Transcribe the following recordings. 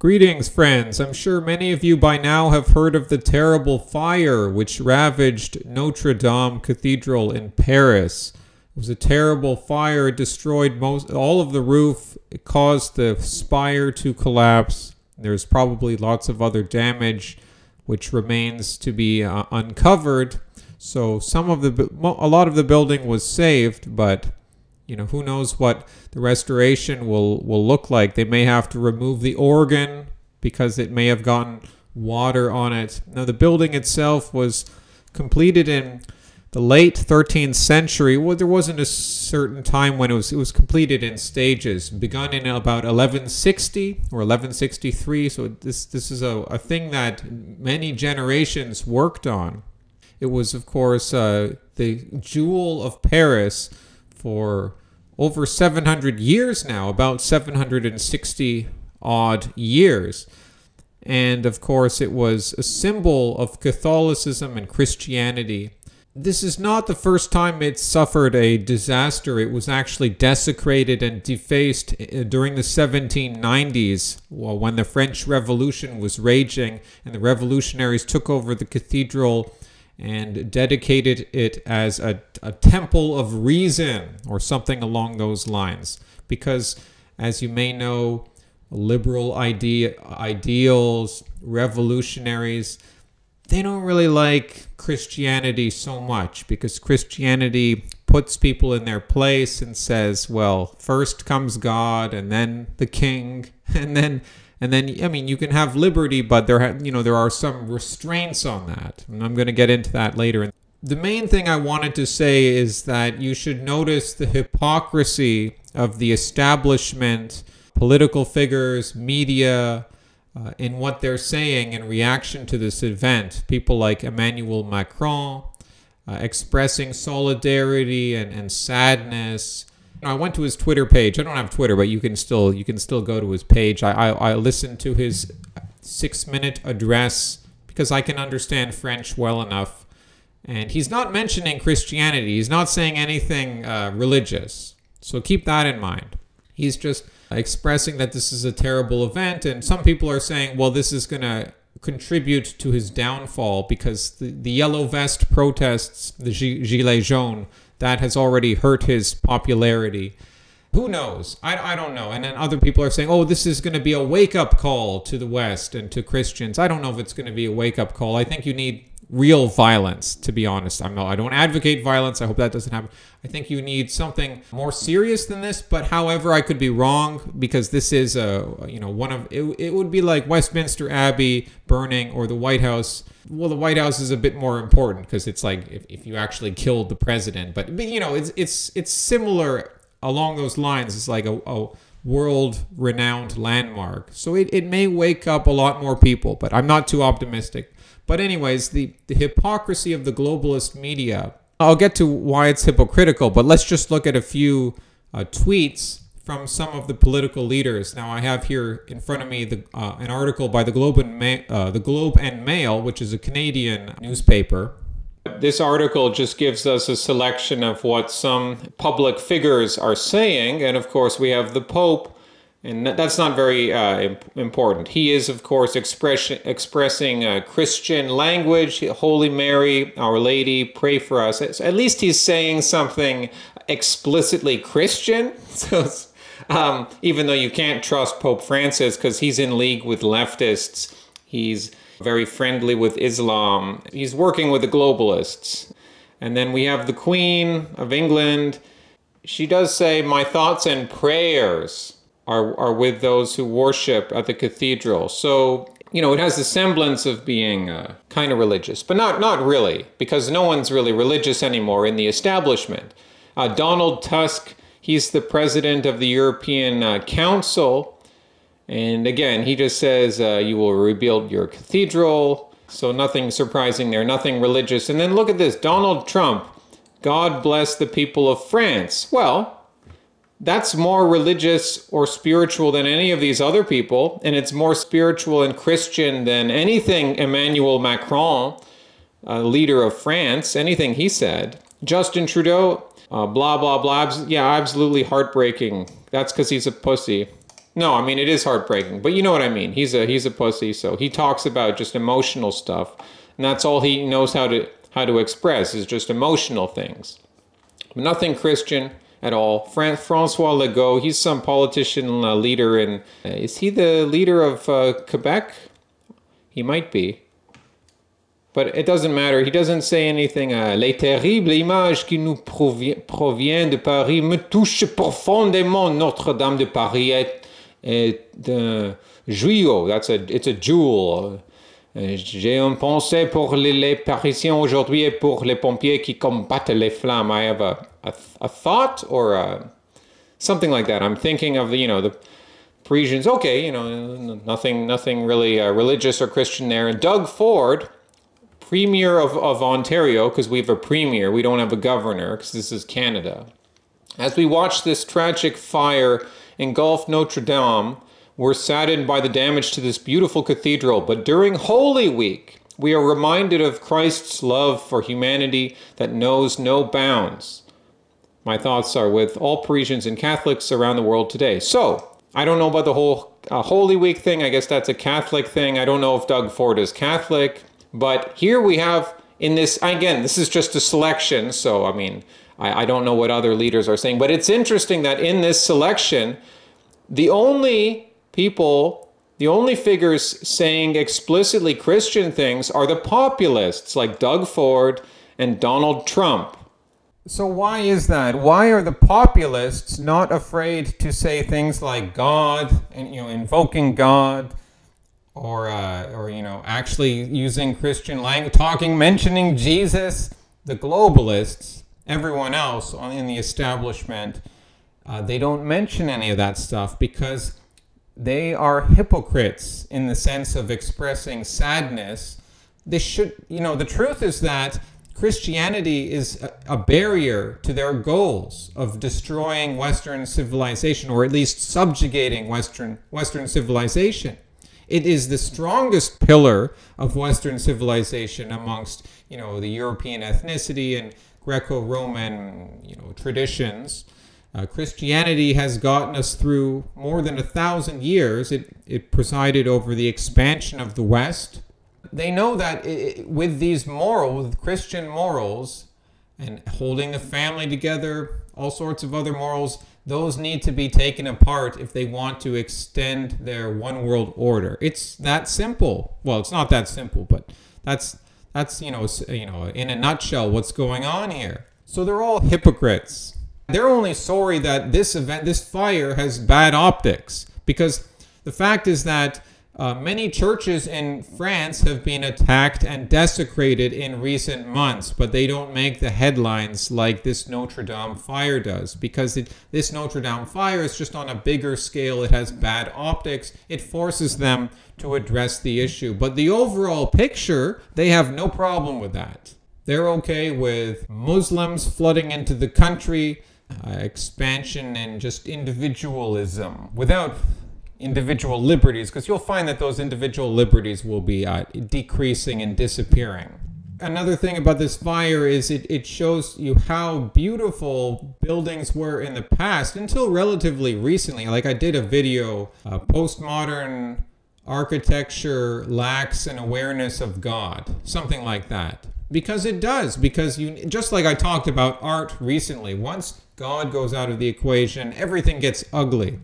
Greetings, friends. I'm sure many of you by now have heard of the terrible fire which ravaged Notre Dame Cathedral in Paris. It was a terrible fire. It destroyed all of the roof. It caused the spire to collapse. There's probably lots of other damage which remains to be uncovered. So a lot of the building was saved, but who knows what the restoration will look like. They may have to remove the organ because it may have gotten water on it. Now, the building itself was completed in the late 13th century. Well, there wasn't a certain time when it was completed in stages. Begun in about 1160 or 1163. So this is a thing that many generations worked on. It was, of course, the jewel of Paris for over 700 years now, about 760 odd years. And of course, it was a symbol of Catholicism and Christianity. This is not the first time it suffered a disaster. It was actually desecrated and defaced during the 1790s, when the French Revolution was raging and the revolutionaries took over the cathedral and dedicated it as a temple of reason or something along those lines. Because, as you may know, liberal ideals, revolutionaries, they don't really like Christianity so much, because Christianity puts people in their place and says, well, first comes God and then the king, and then I mean, you can have liberty, but there are some restraints on that. And I'm going to get into that later. The main thing I wanted to say is that you should notice the hypocrisy of the establishment, political figures, media, in what they're saying in reaction to this event. People like Emmanuel Macron expressing solidarity and sadness. I went to his Twitter page. I don't have Twitter, but you can still go to his page. I listened to his 6-minute address because I can understand French well enough. And he's not mentioning Christianity. He's not saying anything religious. So keep that in mind. He's just expressing that this is a terrible event. And some people are saying, well, this is going to contribute to his downfall because the yellow vest protests, the Gilets jaunes, that has already hurt his popularity. Who knows? I don't know. And then other people are saying, oh, this is going to be a wake-up call to the West and to Christians. I don't know if it's going to be a wake-up call. I think you need real violence, to be honest. I don't advocate violence. I hope that doesn't happen. I think you need something more serious than this. But however, I could be wrong, because this is it would be like Westminster Abbey burning or the White House. Well, the White House is a bit more important because it's like if you actually killed the president. But it's similar along those lines. It's like a world-renowned landmark. So it may wake up a lot more people, but I'm not too optimistic. But anyways, the hypocrisy of the globalist media. I'll get to why it's hypocritical, but let's just look at a few tweets from some of the political leaders. Now, I have here in front of me an article by the Globe and Mail, which is a Canadian newspaper. This article just gives us a selection of what some public figures are saying, and of course we have the Pope. And that's not very important. He is, of course, expressing Christian language. Holy Mary, Our Lady, pray for us. At least he's saying something explicitly Christian. So, even though you can't trust Pope Francis because he's in league with leftists, he's very friendly with Islam. He's working with the globalists. And then we have the Queen of England. She does say, my thoughts and prayers are with those who worship at the cathedral. So, it has the semblance of being kind of religious, but not really, because no one's really religious anymore in the establishment. Donald Tusk, he's the president of the European Council, and again, he just says, you will rebuild your cathedral, so nothing surprising there, nothing religious. And then look at this, Donald Trump, God bless the people of France. Well, that's more religious or spiritual than any of these other people, and it's more spiritual and Christian than anything Emmanuel Macron, leader of France, anything he said. Justin Trudeau, blah, blah, blah. Yeah, absolutely heartbreaking. That's because he's a pussy. No, I mean, it is heartbreaking, but you know what I mean. He's a pussy, so he talks about just emotional stuff, and that's all he knows how to express is just emotional things. But nothing Christian at all. Francois Legault, he's some politician leader in... is he the leader of Quebec? He might be. But it doesn't matter. He doesn't say anything. Les terribles images qui nous proviennent de Paris me touchent profondément. Notre-Dame de Paris est un joyau. It's a jewel. J'ai une pensée pour les Parisiens aujourd'hui et pour les pompiers qui combattent les flammes. I have a thought or something like that. I'm thinking of the Parisians. Okay, nothing really religious or Christian there. And Doug Ford, Premier of Ontario, because we have a Premier, we don't have a Governor, because this is Canada. As we watch this tragic fire engulf Notre Dame, we're saddened by the damage to this beautiful cathedral, but during Holy Week, we are reminded of Christ's love for humanity that knows no bounds. My thoughts are with all Parisians and Catholics around the world today. So, I don't know about the whole Holy Week thing. I guess that's a Catholic thing. I don't know if Doug Ford is Catholic. But here we have in this, again, this is just a selection. So, I mean, I don't know what other leaders are saying. But it's interesting that in this selection, the only figures saying explicitly Christian things are the populists like Doug Ford and Donald Trump. So why is that? Why are the populists not afraid to say things like God and invoking God, or actually using Christian language, mentioning Jesus? The globalists, everyone else in the establishment, they don't mention any of that stuff because they are hypocrites in the sense of expressing sadness. They should, the truth is that Christianity is a barrier to their goals of destroying Western civilization, or at least subjugating Western civilization. It is the strongest pillar of Western civilization amongst, the European ethnicity and Greco-Roman, traditions. Christianity has gotten us through more than 1,000 years. It presided over the expansion of the West. They know that with these morals, with Christian morals, and holding the family together, all sorts of other morals, those need to be taken apart if they want to extend their one world order. It's that simple. Well, it's not that simple, but that's in a nutshell what's going on here. So they're all hypocrites. They're only sorry that this fire has bad optics, because the fact is that many churches in France have been attacked and desecrated in recent months, but they don't make the headlines like this Notre Dame fire does, because this Notre Dame fire is just on a bigger scale. It has bad optics. It forces them to address the issue. But the overall picture, they have no problem with that. They're okay with Muslims flooding into the country, expansion and just individualism without individual liberties, because you'll find that those individual liberties will be decreasing and disappearing. Another thing about this fire is it shows you how beautiful buildings were in the past until relatively recently. Like I did a video, postmodern architecture lacks an awareness of God, something like that. Because it does, because just like I talked about art recently, once God goes out of the equation, everything gets ugly.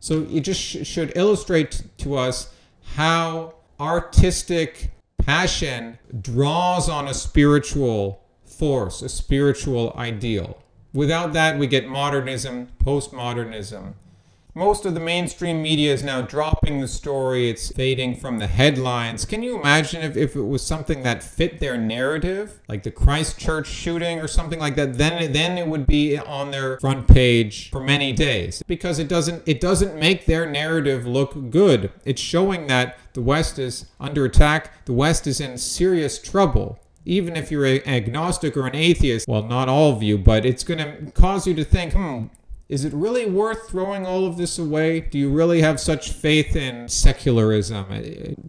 So it just should illustrate to us how artistic passion draws on a spiritual force, a spiritual ideal. Without that, we get modernism, postmodernism. Most of the mainstream media is now dropping the story. It's fading from the headlines. Can you imagine if it was something that fit their narrative, like the Christchurch shooting or something like that? Then it would be on their front page for many days, because it doesn't make their narrative look good. It's showing that the West is under attack. The West is in serious trouble. Even if you're an agnostic or an atheist, well, not all of you, but it's going to cause you to think, is it really worth throwing all of this away? Do you really have such faith in secularism?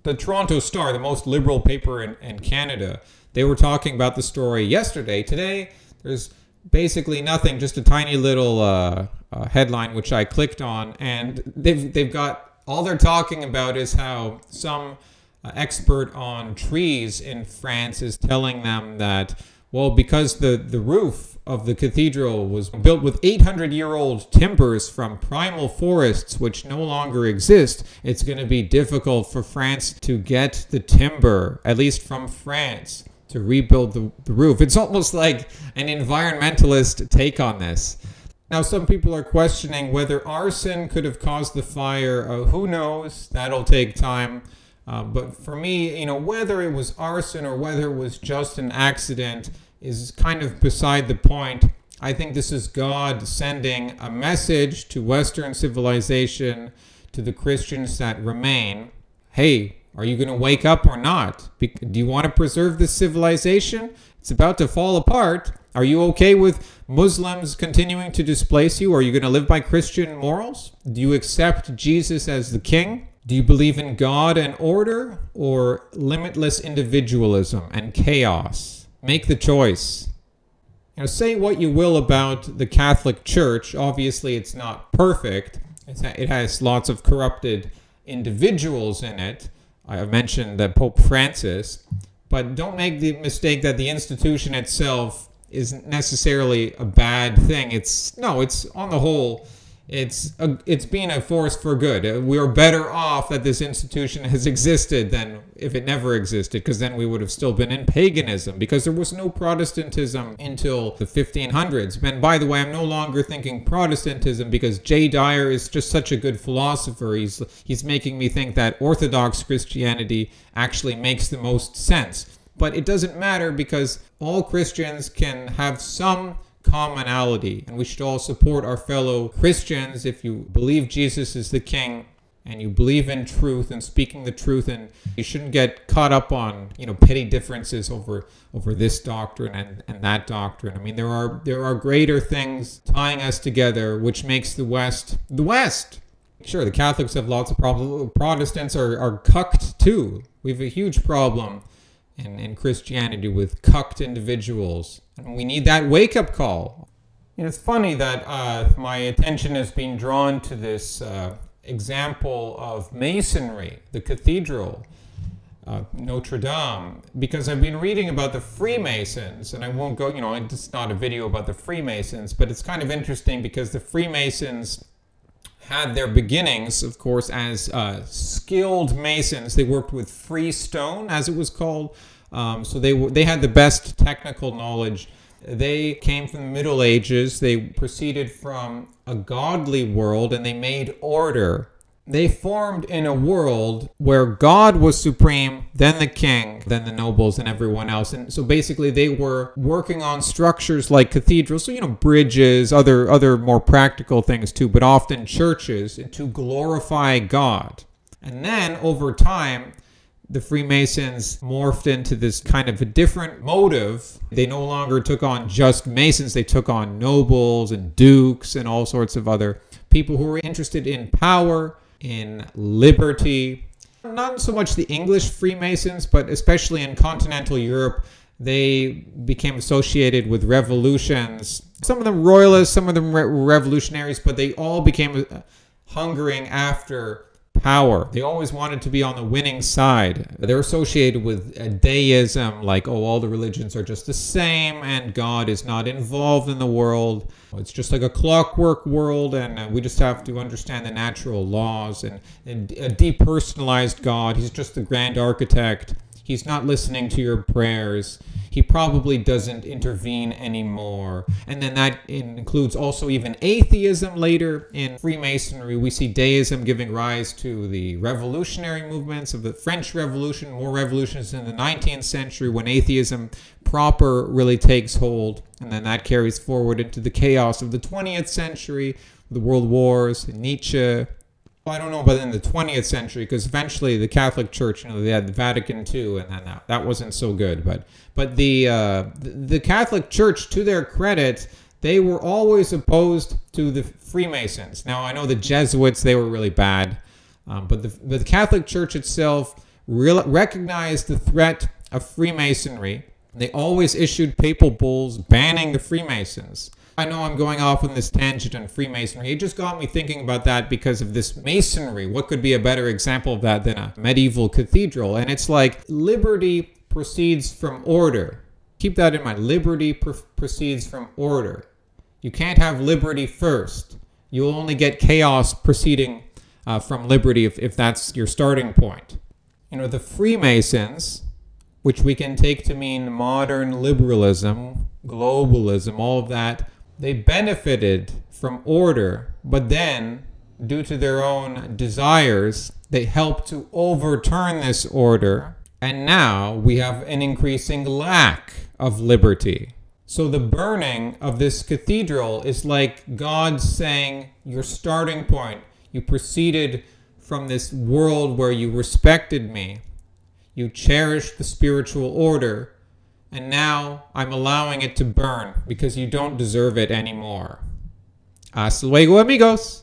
The Toronto Star, the most liberal paper in Canada, they were talking about the story yesterday. Today, there's basically nothing, just a tiny little headline which I clicked on, and they've got, all they're talking about is how some expert on trees in France is telling them that, well, because the roof of the cathedral was built with 800-year-old timbers from primal forests which no longer exist, it's going to be difficult for France to get the timber, at least from France, to rebuild the roof. It's almost like an environmentalist take on this. Now, some people are questioning whether arson could have caused the fire. Who knows? That'll take time. But for me, whether it was arson or whether it was just an accident is kind of beside the point. I think this is God sending a message to Western civilization, to the Christians that remain. Hey, are you going to wake up or not? Do you want to preserve this civilization? It's about to fall apart. Are you okay with Muslims continuing to displace you? Are you going to live by Christian morals? Do you accept Jesus as the king? Do you believe in God and order, or limitless individualism and chaos? Make the choice. Say what you will about the Catholic Church. Obviously, it's not perfect. It has lots of corrupted individuals in it. I mentioned that Pope Francis. But don't make the mistake that the institution itself isn't necessarily a bad thing. It's on the whole, it's being a force for good. We're better off that this institution has existed than if it never existed, because then we would have still been in paganism, because there was no Protestantism until the 1500s. And by the way, I'm no longer thinking Protestantism because J. Dyer is just such a good philosopher. He's making me think that Orthodox Christianity actually makes the most sense. But it doesn't matter, because all Christians can have some commonality, and we should all support our fellow Christians. If you believe Jesus is the king and you believe in truth and speaking the truth, and you shouldn't get caught up on petty differences over this doctrine and that doctrine. I mean, there are greater things tying us together, which makes the West the West. Sure, the Catholics have lots of problems. Protestants are cucked too. We have a huge problem in Christianity with cucked individuals. And we need that wake-up call. It's funny that my attention has been drawn to this example of Masonry, the cathedral, Notre Dame, because I've been reading about the Freemasons, and I won't go, it's not a video about the Freemasons, but it's kind of interesting because the Freemasons had their beginnings, of course, as skilled masons. They worked with free stone, as it was called. So they had the best technical knowledge. They came from the Middle Ages. They proceeded from a godly world, and they made order. They formed in a world where God was supreme, then the king, then the nobles, and everyone else. And so basically they were working on structures like cathedrals, so bridges, other more practical things too, but often churches, to glorify God. And then over time, the Freemasons morphed into this kind of a different motive. They no longer took on just Masons, they took on nobles and dukes and all sorts of other people who were interested in power, in liberty. Not so much the English Freemasons, but especially in continental Europe, they became associated with revolutions. Some of them royalists, some of them revolutionaries, but they all became hungering after power. They always wanted to be on the winning side. They're associated with deism, like, all the religions are just the same and God is not involved in the world. It's just like a clockwork world, and we just have to understand the natural laws, and a depersonalized God. He's just the grand architect. He's not listening to your prayers. He probably doesn't intervene anymore. And then that includes also even atheism later. In Freemasonry, we see deism giving rise to the revolutionary movements of the French Revolution, more revolutions in the 19th century when atheism proper really takes hold. And then that carries forward into the chaos of the 20th century, the world wars, Nietzsche. I don't know about in the 20th century, because eventually the Catholic Church, they had the Vatican II, and then that wasn't so good. But the Catholic Church, to their credit, they were always opposed to the Freemasons. Now, I know the Jesuits, they were really bad, but the Catholic Church itself recognized the threat of Freemasonry, They always issued papal bulls banning the Freemasons. I know I'm going off on this tangent on Freemasonry. It just got me thinking about that because of this masonry. What could be a better example of that than a medieval cathedral? And it's like liberty proceeds from order. Keep that in mind. Liberty proceeds from order. You can't have liberty first. You'll only get chaos proceeding from liberty if that's your starting point. You know, the Freemasons, which we can take to mean modern liberalism, globalism, all of that, they benefited from order, but then, due to their own desires, they helped to overturn this order, and now we have an increasing lack of liberty. So the burning of this cathedral is like God saying, your starting point, you proceeded from this world where you respected me, you cherished the spiritual order, and now I'm allowing it to burn because you don't deserve it anymore. Hasta luego, amigos.